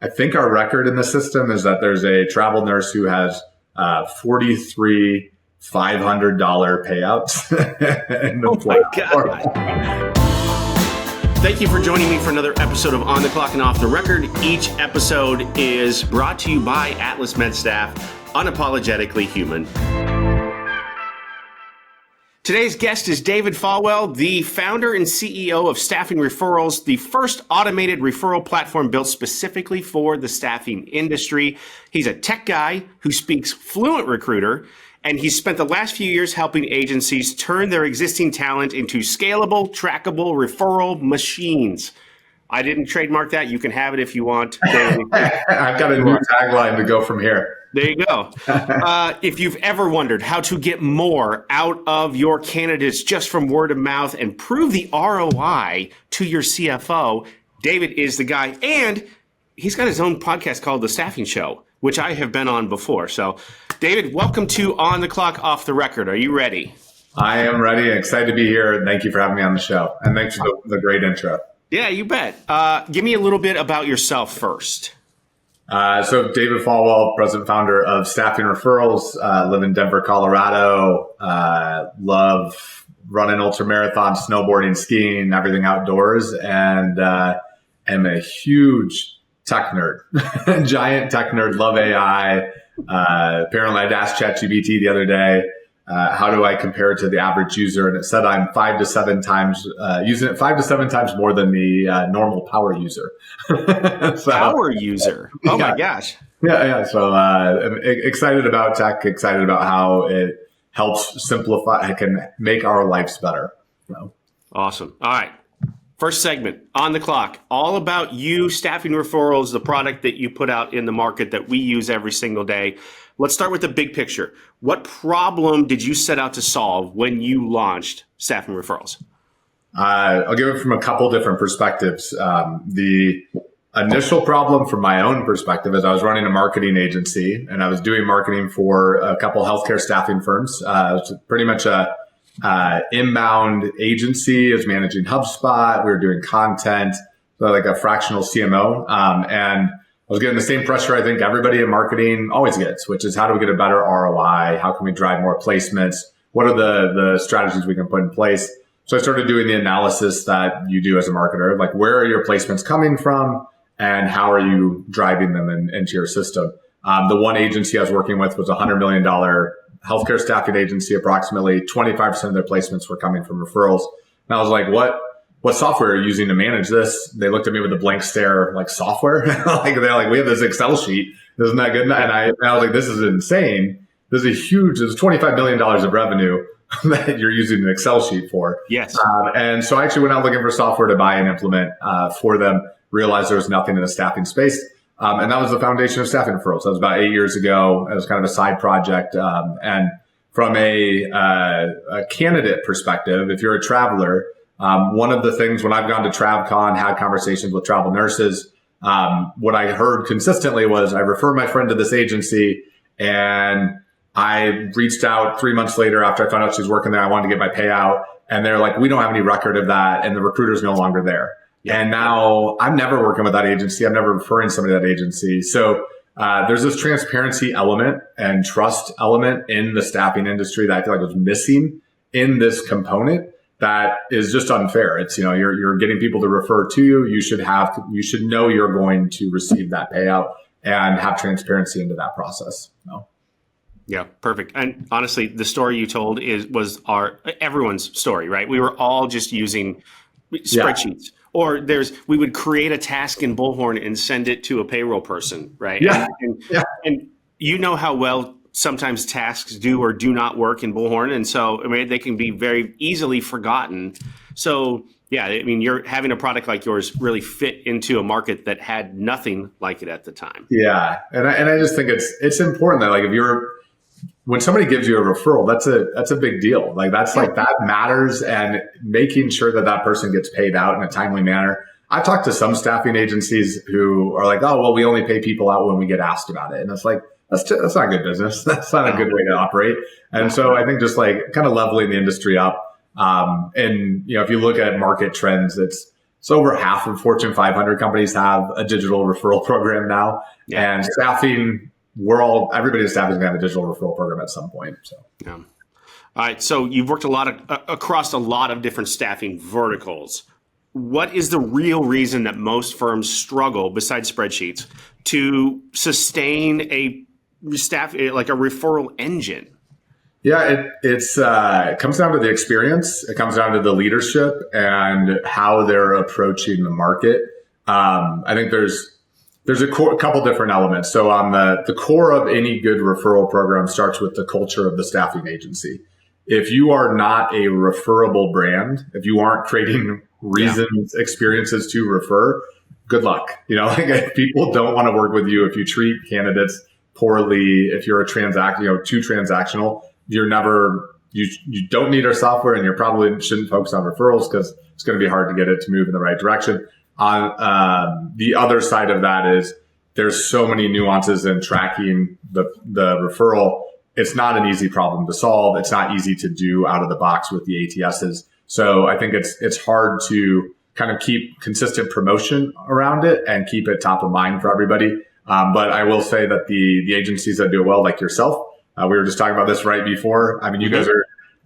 I think our record in the system is that there's a travel nurse who has 43 $500 payouts. Oh my God. Thank you for joining me for another episode of On the Clock and Off the Record. Each episode is brought to you by Atlas MedStaff, unapologetically human. Today's guest is David Folwell, the founder and CEO of Staffing Referrals, the first automated referral platform built specifically for the staffing industry. He's a tech guy who speaks fluent recruiter, and he's spent the last few years helping agencies turn their existing talent into scalable, trackable referral machines. I didn't trademark that. You can have it if you want. I've got a new tagline to go from here. There you go. If you've ever wondered how to get more out of your candidates just from word of mouth and prove the ROI to your CFO, David is the guy. And he's got his own podcast called The Staffing Show, which I have been on before. So, David, welcome to On the Clock, Off the Record. Are you ready? I am ready and excited to be here. Thank you for having me on the show. And thanks for the great intro. Yeah, you bet. Give me a little bit about yourself first. So David Folwell, president founder of Staffing Referrals, live in Denver, Colorado, love running ultramarathon, snowboarding, skiing, everything outdoors, and am a huge tech nerd, giant tech nerd, love AI. Apparently I'd asked ChatGPT the other day, how do I compare it to the average user? And it said I'm 5 to 7 times using it 5 to 7 times more than the normal power user. Power user. Oh yeah. My gosh. Yeah. So I'm excited about tech, excited about how it helps simplify, it can make our lives better. So. Awesome. All right. First segment, On the Clock, all about you, Staffing Referrals, the product that you put out in the market that we use every single day. Let's start with the big picture. What problem did you set out to solve when you launched Staffing Referrals? I'll give it from a couple different perspectives. The initial problem from my own perspective is I was running a marketing agency and I was doing marketing for a couple healthcare staffing firms. It was pretty much a inbound agency. I was managing HubSpot. We were doing content, so like a fractional CMO. And I was getting the same pressure I think everybody in marketing always gets, which is how do we get a better ROI? How can we drive more placements? What are the strategies we can put in place? So I started doing the analysis that you do as a marketer, like where are your placements coming from and how are you driving them into your system? The one agency I was working with was a $100 million healthcare staffing agency. Approximately 25% of their placements were coming from referrals. And I was like, what software are you using to manage this? They looked at me with a blank stare, like software. Like they're like, we have this Excel sheet. Isn't that good? And I was like, this is insane. This is huge. There's $25 million of revenue that you're using an Excel sheet for. Yes. And so I actually went out looking for software to buy and implement for them, realized there was nothing in the staffing space. And that was the foundation of Staffing Referrals. That was about 8 years ago. It was kind of a side project. And from a candidate perspective, if you're a traveler, one of the things when I've gone to TravCon, had conversations with travel nurses, what I heard consistently was I refer my friend to this agency and I reached out 3 months later after I found out she's working there. I wanted to get my payout and they're like, we don't have any record of that. And the recruiter's no longer there. Yeah. And now I'm never working with that agency. I'm never referring somebody to that agency. So there's this transparency element and trust element in the staffing industry that I feel like was missing in this component. That is just unfair. It's, you're getting people to refer to you. You should know you're going to receive that payout and have transparency into that process. Yeah, perfect. And honestly, the story you told was everyone's story, right? We were all just using spreadsheets. Yeah. Or we would create a task in Bullhorn and send it to a payroll person, right? Yeah. And you know how well sometimes tasks do or do not work in Bullhorn. And so they can be very easily forgotten. So yeah, you're having a product like yours really fit into a market that had nothing like it at the time. Yeah. And I just think it's important that when somebody gives you a referral, that's a big deal. Like that matters, and making sure that person gets paid out in a timely manner. I've talked to some staffing agencies who are like, oh, well, we only pay people out when we get asked about it. And it's like, that's not good business. That's not a good way to operate. And so I think just like kind of leveling the industry up. And if you look at market trends, it's So over half of Fortune 500 companies have a digital referral program now. Yeah. And staffing, everybody in staffing is going to have a digital referral program at some point. So. Yeah. All right. So you've worked across a lot of different staffing verticals. What is the real reason that most firms struggle, besides spreadsheets, to sustain a referral engine? Yeah, it comes down to the experience. It comes down to the leadership and how they're approaching the market. I think there's a couple different elements. So on the core of any good referral program starts with the culture of the staffing agency. If you are not a referable brand, if you aren't creating reasons, experiences to refer, good luck. Like people don't want to work with you if you treat candidates poorly, if you're too transactional. You don't need our software, and you probably shouldn't focus on referrals because it's going to be hard to get it to move in the right direction. On the other side of that is there's so many nuances in tracking the referral. It's not an easy problem to solve. It's not easy to do out of the box with the ATSs. So I think it's hard to kind of keep consistent promotion around it and keep it top of mind for everybody. But I will say that the agencies that do it well, like yourself, we were just talking about this right before. I mean, you guys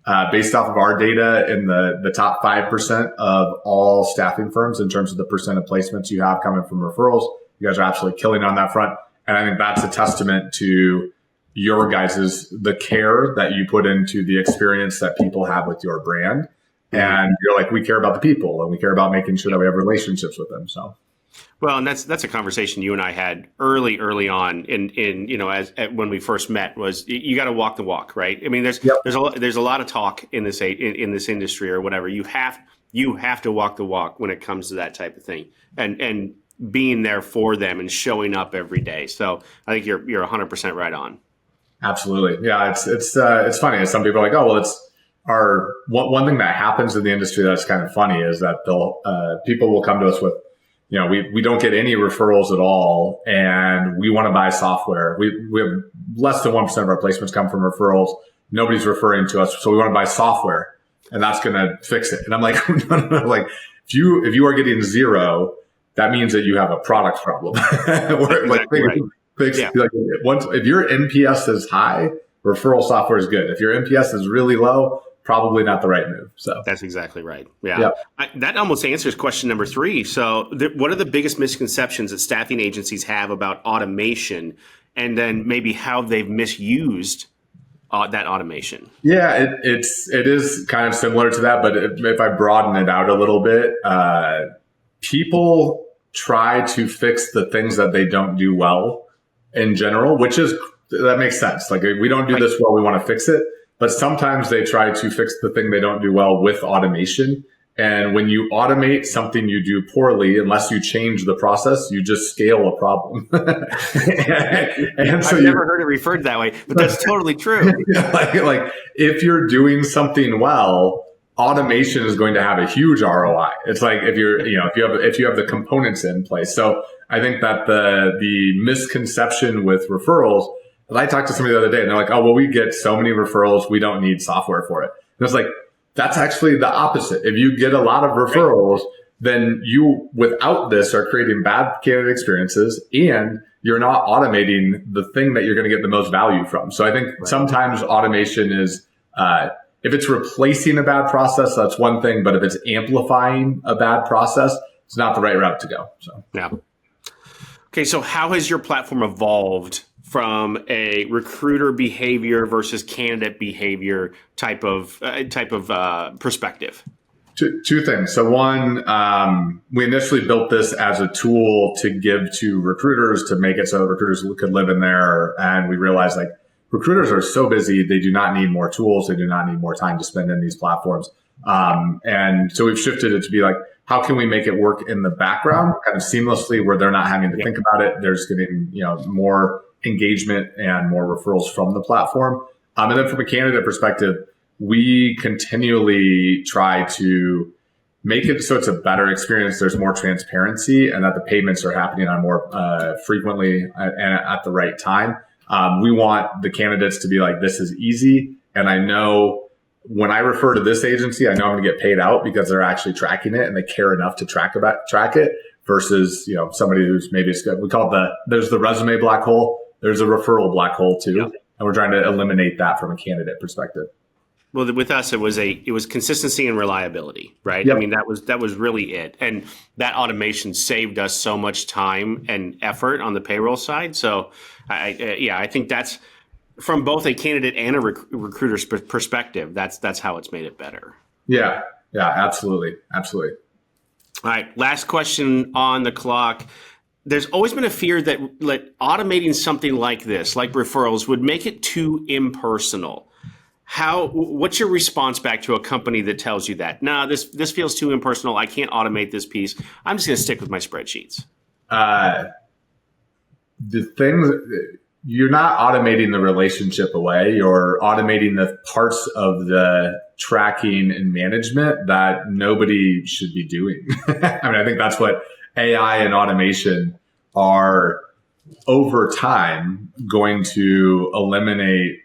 are based off of our data in the top 5% of all staffing firms in terms of the percent of placements you have coming from referrals. You guys are absolutely killing on that front. And I think that's a testament to your guys' the care that you put into the experience that people have with your brand. And you're like, we care about the people and we care about making sure that we have relationships with them. So. Well, and that's a conversation you and I had early on when we first met. Was you got to walk the walk, right? I mean, there's a lot of talk in this industry or whatever. You have to walk the walk when it comes to that type of thing, and being there for them and showing up every day. So I think you're 100% right on. Absolutely, yeah. It's funny. Some people are like, oh well, it's our one thing that happens in the industry that's kind of funny is that people will come to us with. We don't get any referrals at all, and we want to buy software. We have less than 1% of our placements come from referrals. Nobody's referring to us, so we want to buy software, and that's going to fix it. And I'm like, no. Like, if you are getting zero, that means that you have a product problem. Exactly right. If your NPS is high, referral software is good. If your NPS is really low, probably not the right move. So that's exactly right. Yeah. That almost answers question number 3. So what are the biggest misconceptions that staffing agencies have about automation, and then maybe how they've misused that automation? Yeah, it is kind of similar to that, but if I broaden it out a little bit, people try to fix the things that they don't do well in general, that makes sense. Like, we don't do this well, we want to fix it. But sometimes they try to fix the thing they don't do well with automation. And when you automate something you do poorly, unless you change the process, you just scale a problem. and so I've never heard it referred that way, but that's totally true. like if you're doing something well, automation is going to have a huge ROI. It's like if you have the components in place. So I think that the misconception with referrals. I talked to somebody the other day and they're like, oh, well, we get so many referrals, we don't need software for it. And it's like, that's actually the opposite. If you get a lot of referrals, then you, without this, are creating bad candidate experiences and you're not automating the thing that you're going to get the most value from. So I think sometimes automation is, if it's replacing a bad process, that's one thing. But if it's amplifying a bad process, it's not the right route to go. So, yeah. Okay. So how has your platform evolved from a recruiter behavior versus candidate behavior type of perspective? Two things. So one, we initially built this as a tool to give to recruiters to make it so recruiters could live in there. And we realized like recruiters are so busy, they do not need more tools. They do not need more time to spend in these platforms. And so we've shifted it to be like, how can we make it work in the background kind of seamlessly where they're not having to think about it? There's getting, more engagement and more referrals from the platform. And then from a candidate perspective, we continually try to make it so it's a better experience. There's more transparency and that the payments are happening on more frequently and at the right time. We want the candidates to be like, this is easy. And I know when I refer to this agency, I know I'm going to get paid out because they're actually tracking it and they care enough to track it versus, somebody who's maybe, we call it there's the resume black hole. There's a referral black hole too. Yep. And we're trying to eliminate that from a candidate perspective. Well, with us, it was consistency and reliability, right? Yep. I mean, that was really it. And that automation saved us so much time and effort on the payroll side. So I think that's, from both a candidate and a recruiter's perspective, that's how it's made it better. Yeah, absolutely. All right, last question on the clock. There's always been a fear that automating something like this, like referrals, would make it too impersonal. What's your response back to a company that tells you that? No, this feels too impersonal. I can't automate this piece. I'm just going to stick with my spreadsheets. The thing, you're not automating the relationship away. You're automating the parts of the tracking and management that nobody should be doing. I think that's what AI and automation are over time going to eliminate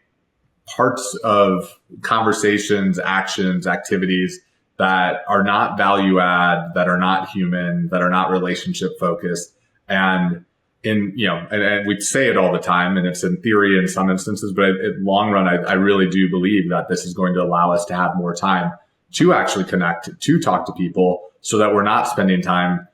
parts of conversations, actions, activities that are not value add, that are not human, that are not relationship focused. And and we say it all the time, and it's in theory in some instances, but in long run, I really do believe that this is going to allow us to have more time to actually connect, to talk to people, so that we're not spending time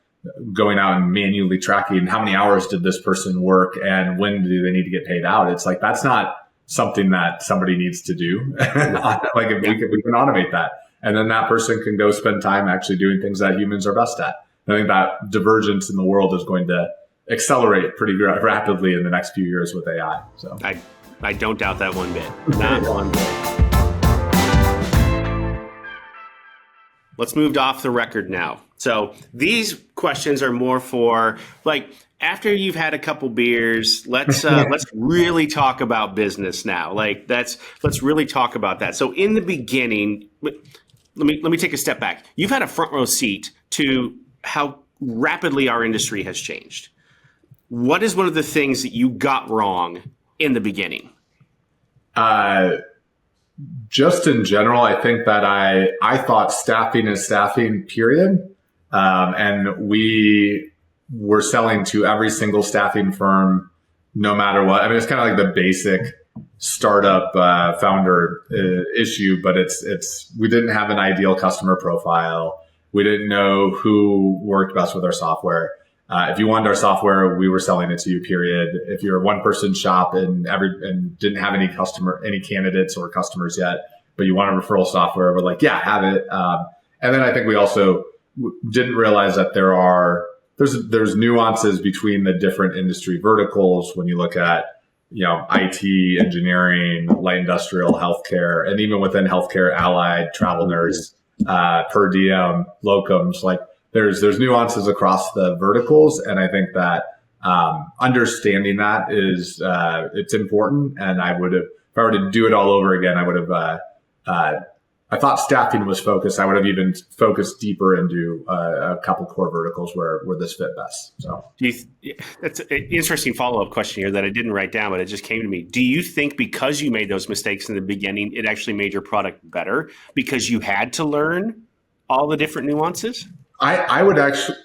going out and manually tracking how many hours did this person work and when do they need to get paid out. It's like, that's not something that somebody needs to do. Like if we can automate that, and then that person can go spend time actually doing things that humans are best at. And I think that divergence in the world is going to accelerate pretty rapidly in the next few years with AI. So I don't doubt that one bit. Not one bit. Let's move off the record now. So these questions are more for after you've had a couple beers, let's really talk about business now. Let's really talk about that. So in the beginning, let me take a step back. You've had a front row seat to how rapidly our industry has changed. What is one of the things that you got wrong in the beginning? Just in general, I think that I thought staffing is staffing, period. And we were selling to every single staffing firm, no matter what. It's kind of like the basic startup founder issue, but we didn't have an ideal customer profile. We didn't know who worked best with our software. If you wanted our software, we were selling it to you, period. If you're a one-person shop and didn't have any candidates or customers yet, but you want a referral software, we're like, yeah, have it. And then I think we also didn't realize that there's nuances between the different industry verticals when you look at IT, engineering, light industrial, healthcare, and even within healthcare, allied, travel nurse, per diem, locums, there's nuances across the verticals. And I think that understanding that is it's important. And if I were to do it all over again, I would have I thought staffing was focused. I would have even focused deeper into a couple core verticals where this fit best. So that's an interesting follow-up question here that I didn't write down, but it just came to me. Do you think because you made those mistakes in the beginning, it actually made your product better because you had to learn all the different nuances? I would actually,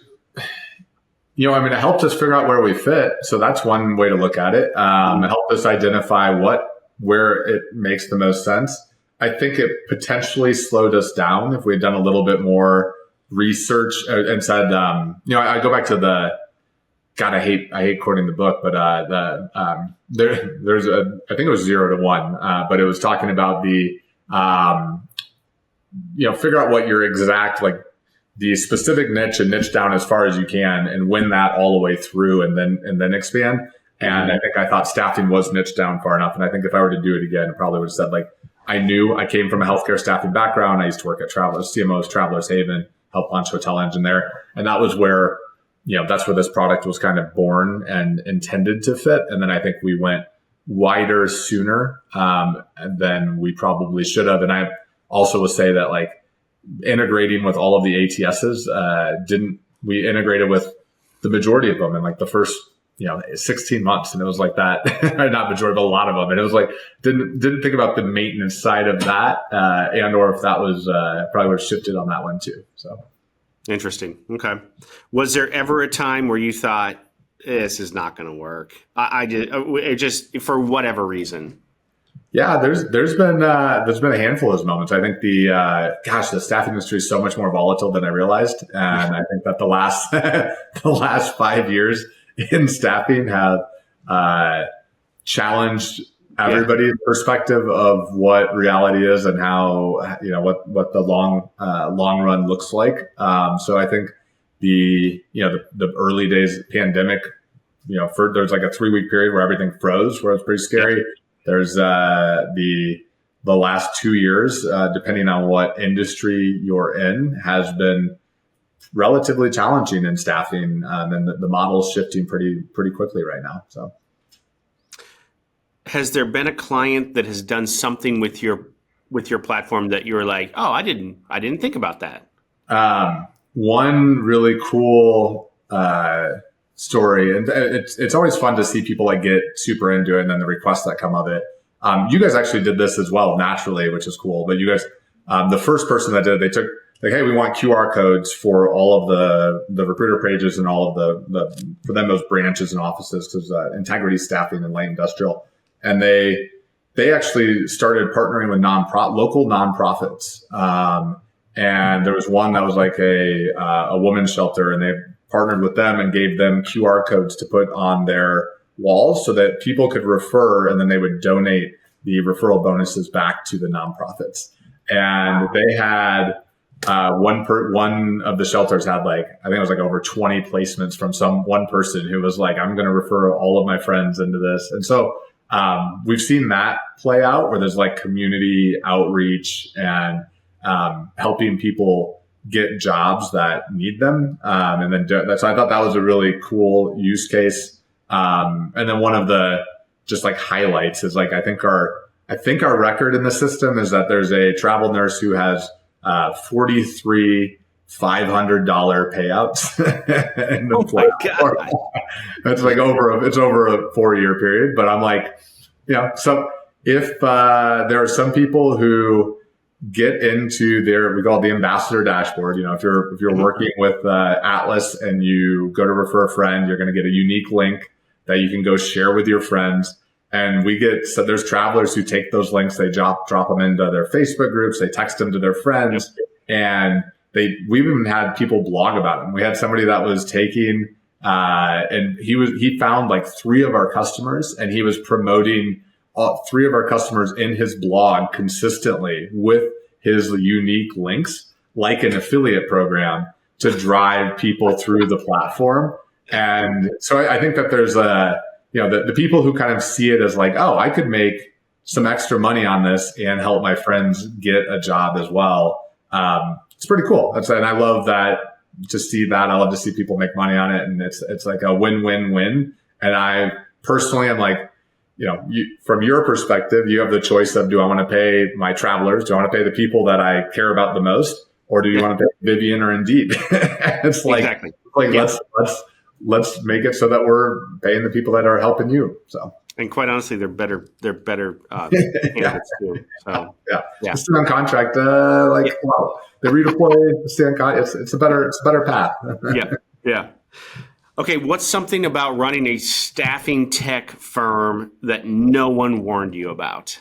it helped us figure out where we fit. So that's one way to look at it. It helped us identify where it makes the most sense. I think it potentially slowed us down if we had done a little bit more research and said, I go back to I hate quoting the book, but there's I think it was 0 to 1, but it was talking about the, figure out what your exact, the specific niche and niche down as far as you can and win that all the way through and then expand. And I think I thought staffing was niche down far enough. And I think if I were to do it again, I probably would have said I knew I came from a healthcare staffing background. I used to work at CMO's Travelers Haven, help launch Hotel Engine there. And that was where, that's where this product was kind of born and intended to fit. And then I think we went wider sooner than we probably should have. And I also would say that integrating with all of the ATSs, we integrated with the majority of them in the first 16 months. And it was like that, not majority, but a lot of them. And it was like, didn't think about the maintenance side of that, and or if that was, probably would have shifted on that one too. So. Interesting. Okay. Was there ever a time where you thought this is not going to work? I did. It just for whatever reason. Yeah, there's been a handful of those moments. I think the staffing industry is so much more volatile than I realized, and I think that the last 5 years in staffing have challenged everybody's perspective of what reality is and how what the long run looks like. So I think the early days of the pandemic, there's like a 3-week period where everything froze, where it's pretty scary. Yeah. There's the last 2 years, depending on what industry you're in, has been relatively challenging in staffing, and the model's shifting pretty quickly right now. So, has there been a client that has done something with your platform that you were like, oh, I didn't think about that? One really cool story, and it's always fun to see people like get super into it, and then the requests that come of it. You guys actually did this as well naturally, which is cool. But you guys, the first person that did it, they took like, hey, we want QR codes for all of the recruiter pages and all of the for them, those branches and offices, because integrity staffing and light industrial, and they actually started partnering with local nonprofits. And there was one that was like a women's shelter, and they partnered with them and gave them QR codes to put on their walls so that people could refer, and then they would donate the referral bonuses back to the nonprofits. And they had one of the shelters had I think it was over 20 placements from one person who was like, I'm going to refer all of my friends into this. And so we've seen that play out where there's community outreach and helping people get jobs that need them. And then so I thought that was a really cool use case. And then one of the just highlights is I think our record in the system is that there's a travel nurse who has 43 $500 payouts in the platform. That's it's over a 4-year period. But I'm so if there are some people who get into we call it the ambassador dashboard. If you're working with Atlas and you go to refer a friend, you're going to get a unique link that you can go share with your friends. And there's travelers who take those links, they drop them into their Facebook groups, they text them to their friends, and we've even had people blog about them. We had somebody that was taking, and he found 3 of our customers, and he was promoting 3 of our customers in his blog consistently with his unique links, like an affiliate program, to drive people through the platform. And so I think that there's the people who kind of see it as oh, I could make some extra money on this and help my friends get a job as well. It's pretty cool. And I love that, to see that. I love to see people make money on it. And it's a win-win-win. And I personally am from your perspective, you have the choice of, do I want to pay my travelers? Do I want to pay the people that I care about the most? Or do you want to pay Vivian or Indeed? It's exactly. Let's make it so that we're paying the people that are helping you. So, and quite honestly, they're better candidates too. So yeah. Stay on contract, they redeploy, stay on contract. It's a better path. Yeah. Okay, what's something about running a staffing tech firm that no one warned you about?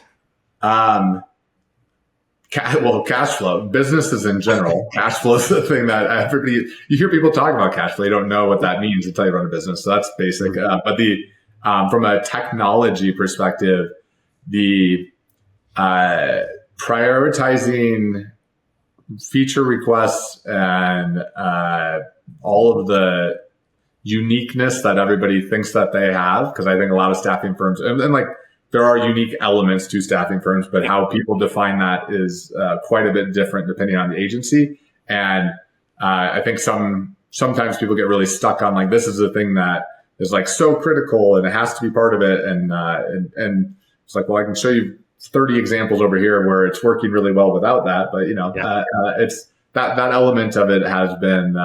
Cash flow. Businesses in general, cash flow is the thing that you hear people talk about cash flow. You don't know what that means until you run a business. So that's basic. But from a technology perspective, the prioritizing feature requests and all of the uniqueness that everybody thinks that they have, because I think a lot of staffing firms, and there are unique elements to staffing firms, but how people define that is quite a bit different depending on the agency. And I think sometimes people get really stuck on this is the thing that is so critical and it has to be part of it. And it's well, I can show you 30 examples over here where it's working really well without that. But it's that element of it has been,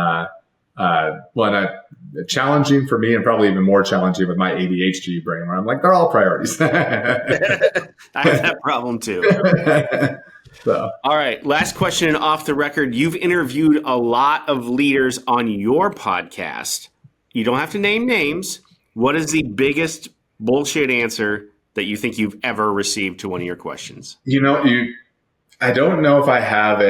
challenging for me, and probably even more challenging with my ADHD brain, where I'm like, they're all priorities. I have that problem too. So. All right. Last question, and off the record. You've interviewed a lot of leaders on your podcast. You don't have to name names. What is the biggest bullshit answer that you think you've ever received to one of your questions? I don't know if I have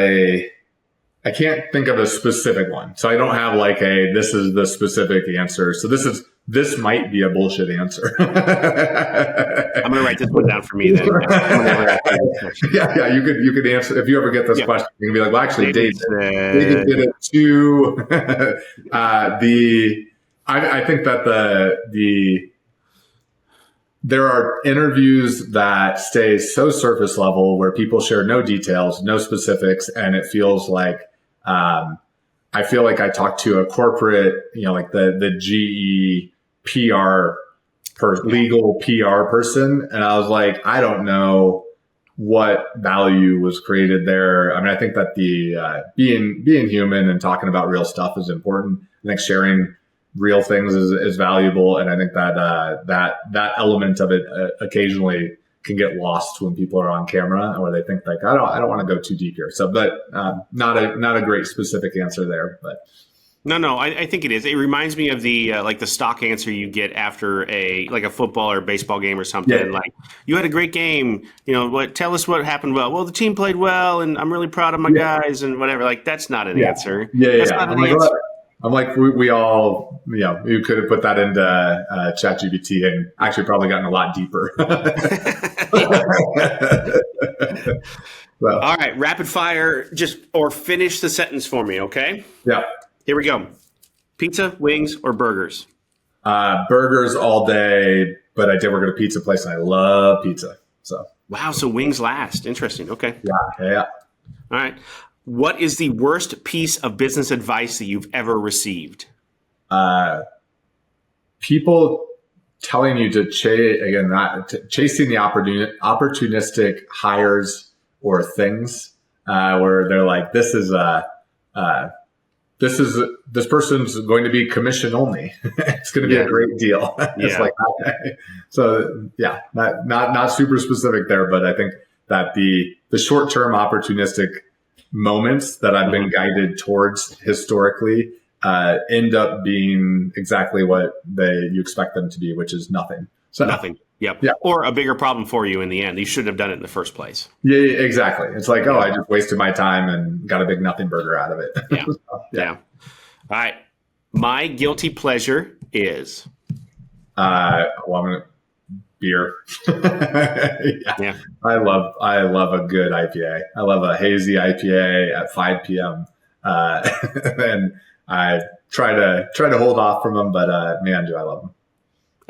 I can't think of a specific one. So I don't have like this is the specific answer. So this might be a bullshit answer. I'm going to write this one down for me then. Yeah. You could answer if you ever get this question. You can be like, well, actually, David did it too. I think that there are interviews that stay so surface level where people share no details, no specifics, and it feels like I feel like I talked to a corporate, like the GE legal PR person, and I was like, I don't know what value was created there. I mean, I think that the being human and talking about real stuff is important. I think sharing real things is valuable, and I think that that element of it occasionally can get lost when people are on camera, or they think like, I don't want to go too deep here. So, but not a great specific answer there, but. No, I think it is. It reminds me of the like the stock answer you get after a football or baseball game or something. Yeah. Like, you had a great game. Tell us what happened well. Well, the team played well, and I'm really proud of my guys, and whatever. Like, that's not an answer. That's not an answer. I'm like, we all, you could have put that into ChatGPT and actually probably gotten a lot deeper. All right, rapid fire, or finish the sentence for me, okay? Yeah. Here we go. Pizza, wings, or burgers? Burgers all day, but I did work at a pizza place and I love pizza. So. Wow, so wings last. Interesting. Okay. Yeah. All right. What is the worst piece of business advice that you've ever received? People telling you to chasing the opportunistic hires or things, where they're like, this person's going to be commission only. It's going to be a great deal. It's like, okay. So yeah, not super specific there, but I think that the short-term opportunistic moments that I've been guided towards historically end up being exactly what you expect them to be, which is nothing. So nothing. Yep. Yeah. Or a bigger problem for you in the end. You shouldn't have done it in the first place. Yeah, exactly. It's like, I just wasted my time and got a big nothing burger out of it. Yeah. Yeah. All right. My guilty pleasure is beer. Yeah. I love a good IPA. I love a hazy IPA at 5 p.m. And I try to hold off from them, but man, do I love them.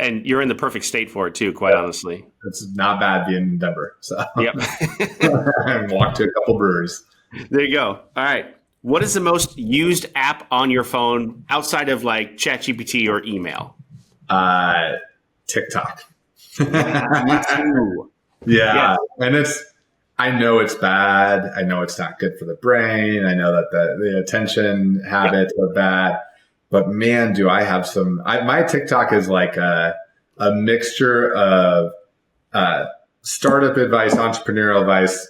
And you're in the perfect state for it too, quite honestly. It's not bad being in Denver. So yep. And walk to a couple breweries. There you go. All right. What is the most used app on your phone outside of like ChatGPT or email? TikTok. Me too. Yeah. And I know it's bad. I know it's not good for the brain. I know that the attention habits are bad. But man, do I have my TikTok is like a mixture of startup advice, entrepreneurial advice,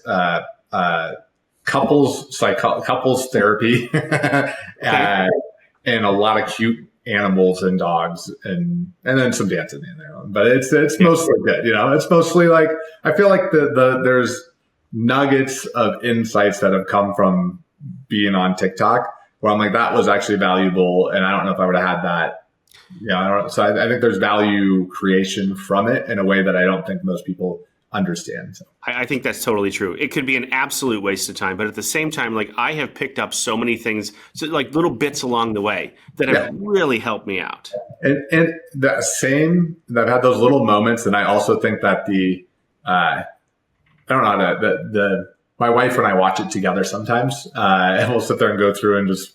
couples therapy, and a lot of cute animals and dogs, and then some dancing in there. But it's mostly good. It's mostly like, I feel like there's nuggets of insights that have come from being on TikTok, where I'm like, that was actually valuable, and I don't know if I would have had that. So I think there's value creation from it in a way that I don't think most people understand. So. I think that's totally true. It could be an absolute waste of time, but at the same time, like, I have picked up so many things, like little bits along the way that have really helped me out. And that I've had those little moments, and I also think that my wife and I watch it together sometimes, and we'll sit there and go through and just,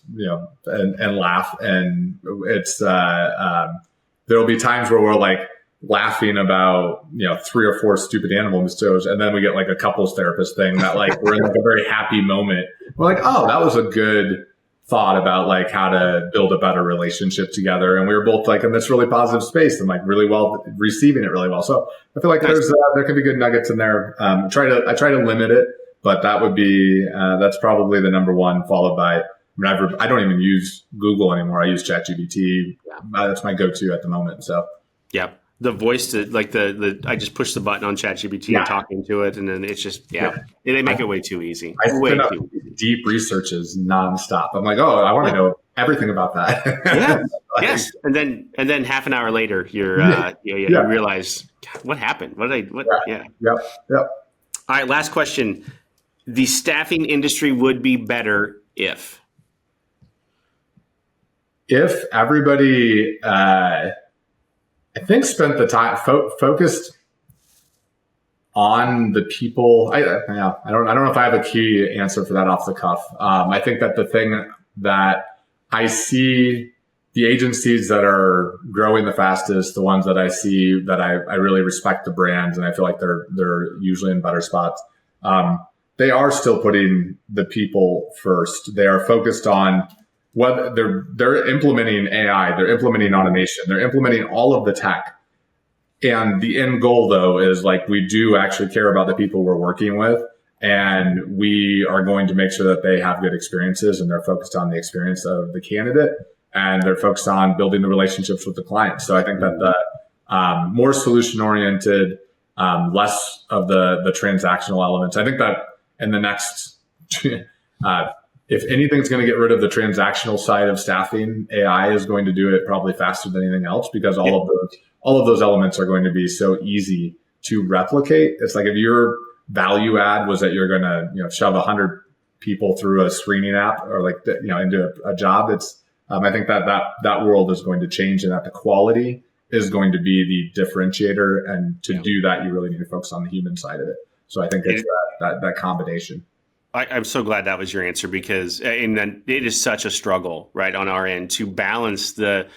and laugh. And it's, there'll be times where we're like laughing about, 3 or 4 stupid animal mistakes. And then we get like a couples therapist thing that like, we're in like a very happy moment. We're like, oh, that was a good thought about like how to build a better relationship together. And we were both like in this really positive space and like really well receiving it really well. So I feel like there could be good nuggets in there. I try to limit it, but that would be, that's probably the number one, followed by, I don't even use Google anymore. I use ChatGPT. That's my go-to at the moment. So, yeah. The voice to like I just push the button on ChatGPT and talk into it, and then it's just they make it way too easy. Way too easy. Deep researches nonstop. I'm like, oh, I want to know everything about that. Yeah. Yes, and then half an hour later, you realize, God, what happened? Yeah. Yep. All right, last question. The staffing industry would be better if everybody. I think spent the time focused on the people. I don't know if I have a key answer for that off the cuff. I think that the thing that I see, the agencies that are growing the fastest, the ones that I see that I really respect the brands and I feel like they're usually in better spots. They are still putting the people first. They are focused on what they're implementing AI, they're implementing automation, they're implementing all of the tech. And the end goal though is like, we do actually care about the people we're working with, and we are going to make sure that they have good experiences, and they're focused on the experience of the candidate, and they're focused on building the relationships with the client. So I think that the more solution oriented, less of the transactional elements. I think that in the next, if anything's going to get rid of the transactional side of staffing, AI is going to do it probably faster than anything else, because all of those elements are going to be so easy to replicate. It's like if your value add was that you're going to shove 100 people through a screening app or like into a job. It's I think that world is going to change, and that the quality is going to be the differentiator. And to do that, you really need to focus on the human side of it. So I think it's that combination. I'm so glad that was your answer, because it is such a struggle, right, on our end to balance the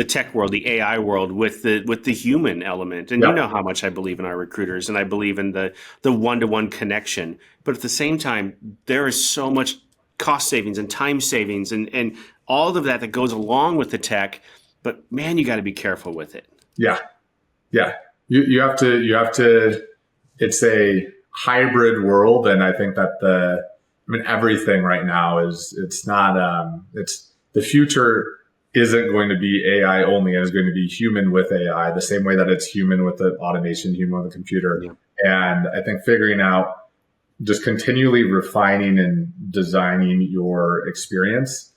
tech world, the AI world with the human element. And you know how much I believe in our recruiters, and I believe in the one-to-one connection. But at the same time, there is so much cost savings and time savings and all of that goes along with the tech. But man, you got to be careful with it. Yeah. You have to. It's a hybrid world, and I think that everything right now it's not, it's the future isn't going to be AI only. It's going to be human with AI, the same way that it's human with the automation, human with the computer. Yeah. And I think figuring out, just continually refining and designing your experience.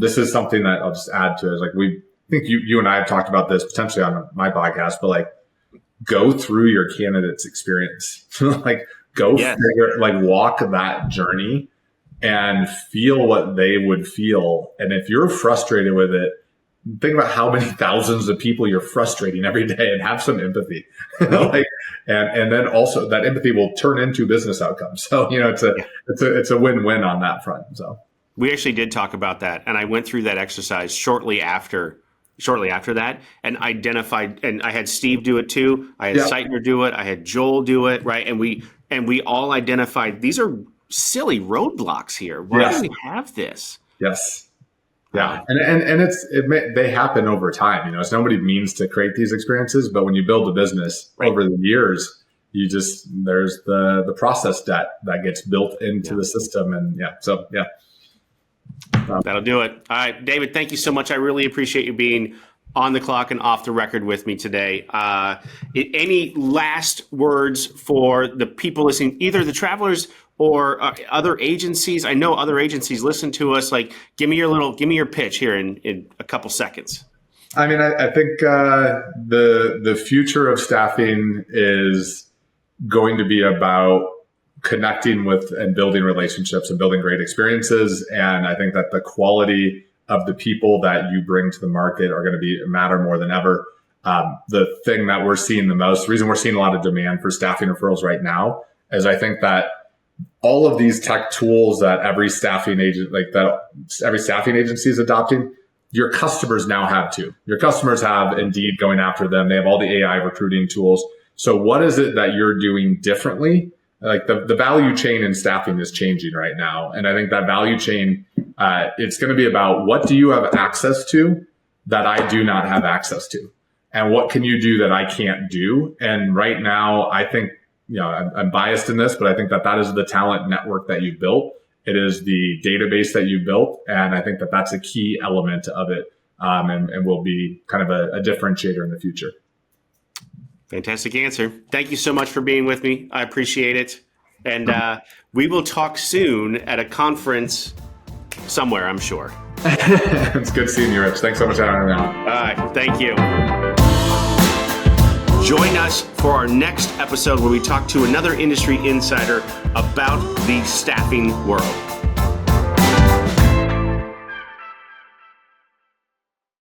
This is something that I'll just add to it. Like I think you and I have talked about this potentially on my podcast, but like go through your candidate's experience, walk that journey and feel what they would feel. And if you're frustrated with it, think about how many thousands of people you're frustrating every day, and have some empathy. And then also that empathy will turn into business outcomes. So, it's a win-win on that front. So we actually did talk about that. And I went through that exercise shortly after that, and identified, and I had Steve do it too. I had Seitner do it. I had Joel do it. Right. And we all identified, these are silly roadblocks here. Why do we have this? Yes. Yeah. And they happen over time. It's nobody means to create these experiences, but when you build a business over the years, there's the process debt that gets built into the system. And that'll do it. All right, David, thank you so much. I really appreciate you being on the clock and off the record with me today. Any last words for the people listening, either the travelers or other agencies? I know other agencies listen to us. Like, give me your pitch here in a couple seconds. I think the future of staffing is going to be about connecting with and building relationships and building great experiences. And I think that the quality of the people that you bring to the market are going to matter more than ever. The thing that we're seeing the most, the reason we're seeing a lot of demand for staffing referrals right now, is I think that all of these tech tools that every staffing agency is adopting, your customers now have too. Your customers have Indeed going after them. They have all the AI recruiting tools. So what is it that you're doing differently? Like the value chain in staffing is changing right now. And I think that value chain It's going to be about what do you have access to that I do not have access to? And what can you do that I can't do? And right now, I think, I'm biased in this, but I think that is the talent network that you built. It is the database that you built. And I think that that's a key element of it, and will be kind of a differentiator in the future. Fantastic answer. Thank you so much for being with me. I appreciate it. And we will talk soon at a conference somewhere, I'm sure. It's good seeing you, Rich. Thanks so much for having me on. All right. Thank you. Join us for our next episode where we talk to another industry insider about the staffing world.